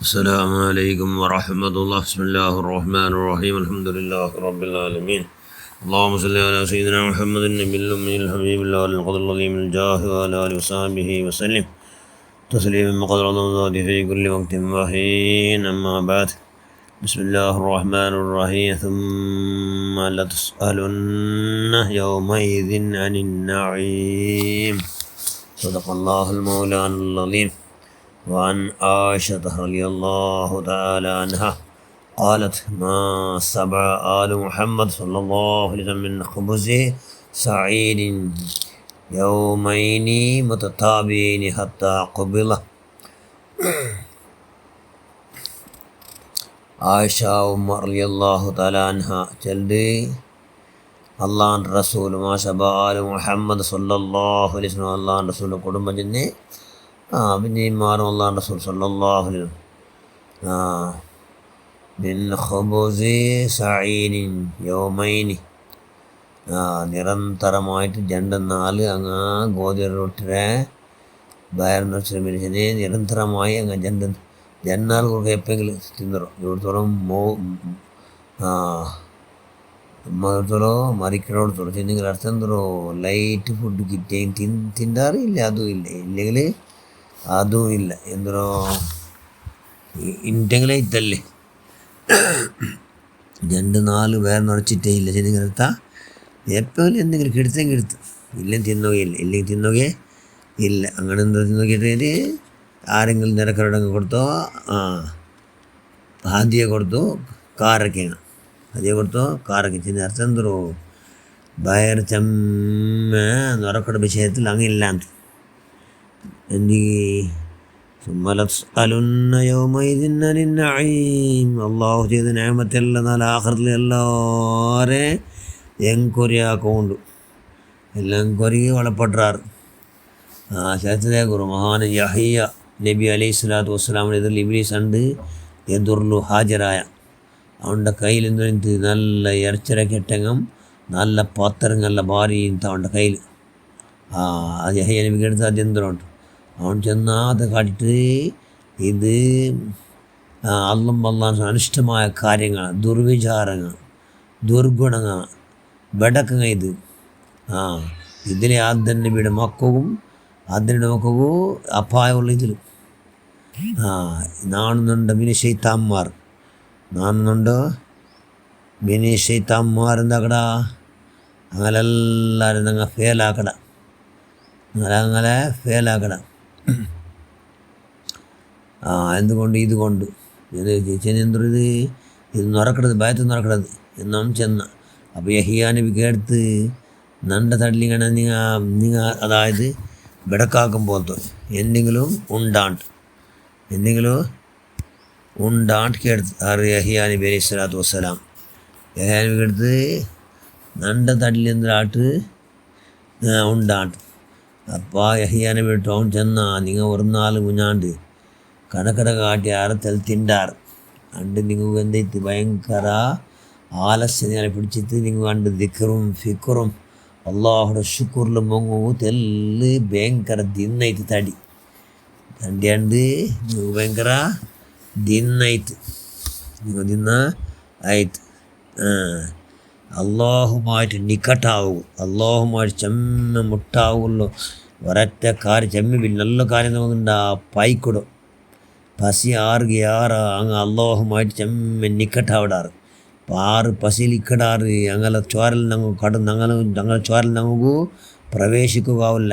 السلام عليكم ورحمة الله. بسم الله الرحمن الرحيم. الحمد لله رب العالمين. اللهم صل على سيدنا محمد النبي الأمي الحبيب الله القدر العظيم الجاه وعلى آله وصحبه وسلم تسليما بقدر الله في كل وقت وحين. أما بعد، بسم الله الرحمن الرحيم. ثم لتسألن يومئذ عن النعيم. صدق الله المولان العظيم. وعن عائشة رضي الله تعالى عنها قالت: ما سبع آل محمد صلى الله عليه وسلم من خبز سعيد يومين متتابعين حتى قبله. ആയിഷ ഉമ്മ റളിയല്ലാഹു തആല അൻഹ ചൊല്ലി, അള്ളാഹുവിൻ്റെ റസൂൽ മാഷബ ആലു മുഹമ്മദ് സല്ലല്ലാഹു അലൈഹി വസല്ലം അള്ളാഹുവിൻ്റെ റസൂൽ കുടുംബം ചെന്ന് പിന്നെയും മാറും അള്ളാഹുവിൻ്റെ റസൂൽ സല്ലല്ലാഹു അലൈഹി വസല്ലം മിൻ ഖുബൂസി സഈനിൻ യൗമൈനി, നിരന്തരമായിട്ട് 2-4 അങ്ങ് ഗോതമ്പ് റൊട്ടിയുടെ വയറിന് മനുഷ്യനെ നിരന്തരമായി അങ്ങ് ജന്നാൾ കൊടുക്കുക എപ്പോഴെങ്കിലും തിന്നറോ ഇവിടത്തോളം ഇവിടത്തോളം മരിക്കണോടത്തോളം തിന്നെങ്കിൽ അർത്ഥം എന്തോ ലൈറ്റ് ഫുഡ് കിട്ടുകയും തിന്നാറില്ല, അതും ഇല്ല, ഇല്ലെങ്കിൽ അതും ഇല്ല, എന്തോ ഇൻറ്റെങ്കിലേ ഇത്തല്ലേ 2-4 പേർ നിറച്ചിട്ടേ ഇല്ല. ചെന്നെങ്കിൽ എടുത്താൽ എപ്പോഴും എന്തെങ്കിലും കിടുത്തെങ്കിൽ എടുത്തു, ഇല്ലെങ്കിൽ തിന്നുകയില്ല, ഇല്ലെങ്കിൽ തിന്നുകയെ ഇല്ല. അങ്ങനെ എന്തോ തിന്നുകിട്ടേല് ആരെങ്കിലും നിരക്കരോടങ്ങ് കൊടുത്തോ, ഹാദിയെ കൊടുത്തു കാരക്കാണ്, ഹാദിയെ കൊടുത്തോ കാരക്ക ചെന്ന് അർത്ഥം എന്തോ വയർ ചെമ്മ നിറക്കട വിഷയത്തിൽ അങ്ങില്ലാന്ന് അള്ളാഹു ചെയ്ത നിഅമത്തെല്ലാം നാളെ ആഖിറത്തിൽ എല്ലാവരെ എൻക്വയറിയാക്കൊണ്ട് എല്ലാം എൻക്വയറിക്ക് വളപ്പെട്ടാറ്. ചരിത്രത്തെ കുറിച്ച് മഹാൻ യഹ്യ നബി അലൈഹി സ്വലാത്തു വസ്സലാമിൻ്റെ എതിരിൽ ഇബ്ലീസ് ഉണ്ട് എതിർലു ഹാജരായ അവൻ്റെ കയ്യിൽ എന്ത് നല്ല ഇറച്ചിരക്കെട്ടെങ്കം നല്ല പാത്രങ്ങല്ല ഭാര്യയും അവൻ്റെ കയ്യിൽ അത് യഹ്യ നബിക്ക് എടുത്ത് അത് യന്ത്രമുണ്ട്. അവൻ ചെന്നാത് കാട്ടിട്ട് ഇത് അള്ളാഹ് അനിഷ്ടമായ കാര്യങ്ങൾ, ദുർവിചാരങ്ങൾ, ദുർഗുണങ്ങൾ, ബടക്കങ്ങ ഇതിലെ ആദ്യ നബിയുടെ മക്കവും അതിൻ്റെ മക്കവും അപായമുള്ള ഇതിൽ നാണുന്നുണ്ട് മിനിഷെയ്ത്താന്മാർ, നാണുന്നുണ്ട് മിനിഷെയ്ത്താന്മാർ എന്താക്കടാ അങ്ങനെ എല്ലാവരും ഞങ്ങൾ ഫെയിലാക്കട, അങ്ങനെ ഫെയിലാക്കട. എന്തുകൊണ്ട് ഇതുകൊണ്ട് ചെന്നെന്തോ ഇത് നിറക്കണത് ഭയത്തിൽ നിറക്കണത് എന്നാം ചെന്ന. അപ്പോൾ യഹ്യാ നബി കേടുത്ത് നണ്ട തള്ളിങ്ങനെ നിങ്ങൾ അതായത് ബെടക്കാക്കും പോലത്തെ എന്തെങ്കിലും ഉണ്ടാണ്ട് കേടുത്ത് യഹ്യാ നബി അലൈഹി സ്വലാത്തു വസ്സലാം യഹ്യാ നബി കേടുത്ത് നണ്ട തള്ളി എന്തിനാട്ട് ഉണ്ടാണ്ട്. അപ്പോൾ യഹ്യാ നബി ഇട്ടു അവൻ ചെന്നാ നിങ്ങൾ ഒരു നാൾ മുഞ്ഞാണ്ട് കടക്കട കാട്ടി അറത്തിൽ തിണ്ടാറ് അണ്ട് നിങ്ങൾ എന്തെയ്ത്ത് ഭയങ്കര ആലസ്യനെ പിടിച്ചിട്ട് നിങ്ങൾ കണ്ട് ദിക്റും ഫിക്റും അള്ളാഹുടെ ശുക്റിലും മൊങ്ങും തെല്ല് ഭയങ്കര ദിന്നായിട്ട് തടിയാണ്ട് നിങ്ങൾ ഭയങ്കര ദിന്നായിട്ട് നിങ്ങൾ ദിന്ന ആയിട്ട് അള്ളാഹുമായിട്ട് നിക്കട്ടാവും, അള്ളാഹുമായിട്ട് ചെമ്മ മുട്ടാവുള്ളൂ. ഒരൊറ്റ കാര്യം ചെമ്മ നല്ല കാര്യം തോന്നുന്നുണ്ട് ആ പൈക്കിടും പസി അങ്ങ് അള്ളാഹുമായിട്ട് ചെമ്മ നിക്കട്ടാവിടാറ്. അപ്പോൾ പസിലിക്കടാറ് അങ്ങനെ ചോരൽ ഞങ്ങൾ ചോരൽ ഞങ്ങൾക്ക് പ്രവേശിക്കുകയാവില്ല.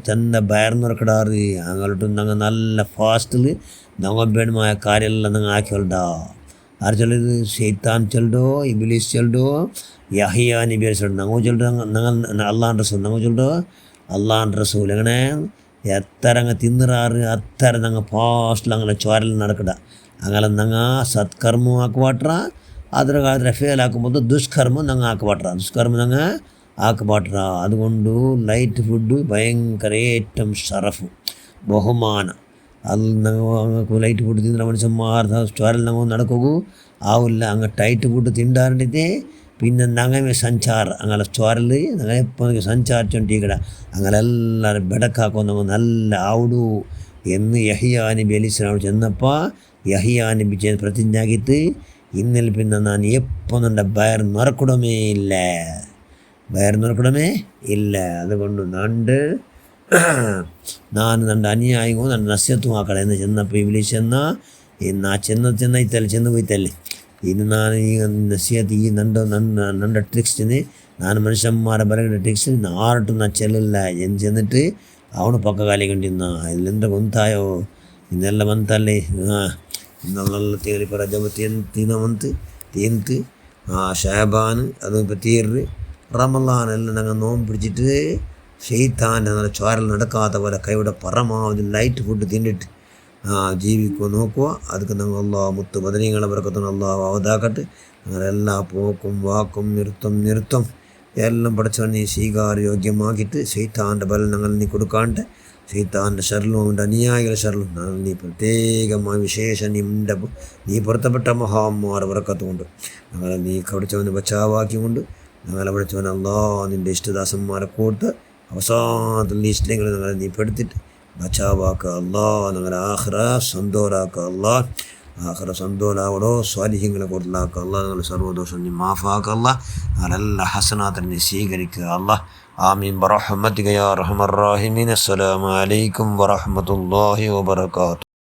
ചെന്ന ബയർന്നിറക്കിടാറ് അങ്ങോട്ടും ഞങ്ങൾ നല്ല ഫാസ്റ്റിൽ ഞങ്ങൾ വേണമായ കാര്യമെല്ലാം ഞങ്ങൾ ആക്കിക്കൊണ്ടാ. ആര് ചൊല്ലത്? ശൈത്താൻ ചൊല്ലോ, ഇബ്ലീസ് ചൊല്ലോ, യഹ്യാ നബി ചൊല്ലോ, ഞങ്ങൾ ചൊല്ലോ, ഞങ്ങൾ അള്ളാഹുൻ്റെ റസൂൽ ഞങ്ങൾ ചൊല്ലോ, അള്ളാഹുൻ്റെ റസൂൽ എങ്ങനെ എത്ര അങ്ങ് തിന്നിറാറ് അത്ര ഞങ്ങൾ ഫാസ്റ്റിൽ അങ്ങനെ ചോരൽ നടക്കട. അങ്ങനെ ഞങ്ങൾ സത്കർമ്മം ആക്കുപാട്ട, ಅದರ ಕಾಲದ ಫೇಲ್ ಹಾಕುമ്പോൾ ದುಷ್ಕರ್ಮ ನಂಗೆ ಹಾಕಬಾಟ್ರ, ದುಷ್ಕರ್ಮ ನಂಗೆ ಹಾಕಬಾಟ್ರ. അതുകൊണ്ട് ലൈറ്റ് ഫുഡ് ഭയങ്കര ഏറ്റവും ഷറഫ് ബഹുമാന. അത് ഞങ്ങൾക്ക് ലൈറ്റ് ഫുഡ് തിന്ന മനുഷ്യന്മാർ ചോരൽ ഞങ്ങൾ നടക്കൂ ആവില്ല. അങ്ങ് ടൈറ്റ് ഫുഡ് തിണ്ടാറിൻ്റെ പിന്നെ ഞങ്ങൾ സഞ്ചാರ അങ്ങനെ ചോരൽ ഞങ്ങൾ എപ്പോൾ സഞ്ചാരിച്ചോണ്ടിരിക്കട. അങ്ങനെ എല്ലാവരും ബെടക്കാക്കും നമ്മൾ നല്ല ആവിടു എന്ന് യഹ്യാ നബി അലൈഹി സ്വലാം ചെന്നപ്പോൾ യഹിയാ നബി ചെയ്ത് പ്രതിജ്ഞാക്കിയിട്ട് ഇന്നലെ പിന്നെ ഞാൻ എപ്പോൾ നിൻ്റെ വയർ നിറക്കണമേ ഇല്ല. അതുകൊണ്ട് ഞാൻ നിൻ്റെ അനുയായിಗೂ ನನ್ನ ನಸಿಹತ್ತು ಆ ಕಡೆಯಿಂದ ಚೆನ್ನಪ್ಪ ಇಬ್ಲೀಸ್ ನಾ ಚೆನ್ನ ಇತ್ತಲ್ಲಿ ಹೋಯ್ತಲ್ಲಿ ಇನ್ನು ನಾನು ಈಗ ನಸಿಹತ್ ಈ ನನ್ನ ട്രിക്സിന് ഞാൻ മനുഷ്യന്മാരെ പറയുന്ന ട്രിക്സിന് ആർട്ടും ഞാൻ ചെല്ലില്ല എന്ന് ചെന്നിട്ട് അവന് പക്ക കാലി കണ്ടിരുന്ന ഇതിലെന്താ കൊന്തായോ ಇನ್ನೆಲ್ಲ ಬಂತಲ್ಲಿ ಇನ್ನೆಲ್ಲ ತೇಲಿಪ ರಜಬ തീന്ത് ഷാബാൻ അത് ഇപ്പോൾ തീർന്ന് റമളാൻ എല്ലാം ഞങ്ങൾ നോമ്പ് പിടിച്ചിട്ട് ഷെയ്ത്താൻ്റെ നല്ല ചോരൽ നടക്കാത്ത പോലെ കൈയുടെ പരമാവധി ലൈറ്റ് ഫുഡ് തിന്നിട്ട് ജീവിക്കുക നോക്കുക. അതൊക്കെ ഞങ്ങൾ അള്ളാഹു മുത്ത് ബദരീങ്ങളെ ബർക്കത്തുന്ന അള്ളാഹു അവതാക്കട്ടെ. ഞങ്ങളെല്ലാ പോക്കും വാക്കും നിർത്തം എല്ലാം പഠിച്ചവൻ നീ സ്വീകാര്യോഗ്യമാക്കിയിട്ട് ഷെയ്ത്താൻ്റെ ബലം ഞങ്ങൾ നീ കൊടുക്കാണ്ട് ഷെയ്ത്താൻ്റെ ഷർലും അവൻ്റെ അനുയായികളുടെ ഷർലും ഞങ്ങൾ നീ പ്രത്യേകമായി വിശേഷം നീ പുറത്തപ്പെട്ട മഹാന്മാർ ബർക്കത്തുകൊണ്ട് ഞങ്ങളെ നീ പഠിച്ചവന് ബച്ചാവാക്കിക്കൊണ്ട് ഞങ്ങളെ പഠിച്ചവൻ അള്ളാഹ് നിൻ്റെ ഇഷ്ടദാസന്മാരെ കൊടുത്ത് അവസാനത്തിൽ ലിസ്റ്റിലെങ്കിൽ ഞങ്ങളെ നീ പെടുത്തിട്ട് ബച്ചാവാക്കുക അള്ളാഹ്. ഞങ്ങളെ ആഖിറ സന്തോറാക്കുക അള്ളാഹ്. ആഖിറ സന്തോറാവടോ സ്വാലിഹ്യങ്ങളെ കൊടുത്താക്കുക അള്ളാഹ്. ഞങ്ങൾ സർവ്വദോഷം നീ മാഫാക്കുക അള്ളാഹ്. ഞങ്ങളെല്ലാ ഹസനാത്തിനും നീ സ്വീകരിക്കുക അള്ളാഹ്. ആമീൻ ബറഹ്മതിക യാ അർഹമർ റഹീമീൻ. അസ്സലാമു അലൈക്കും വറഹ്മത്തുള്ളാഹി വബറകാതുഹു.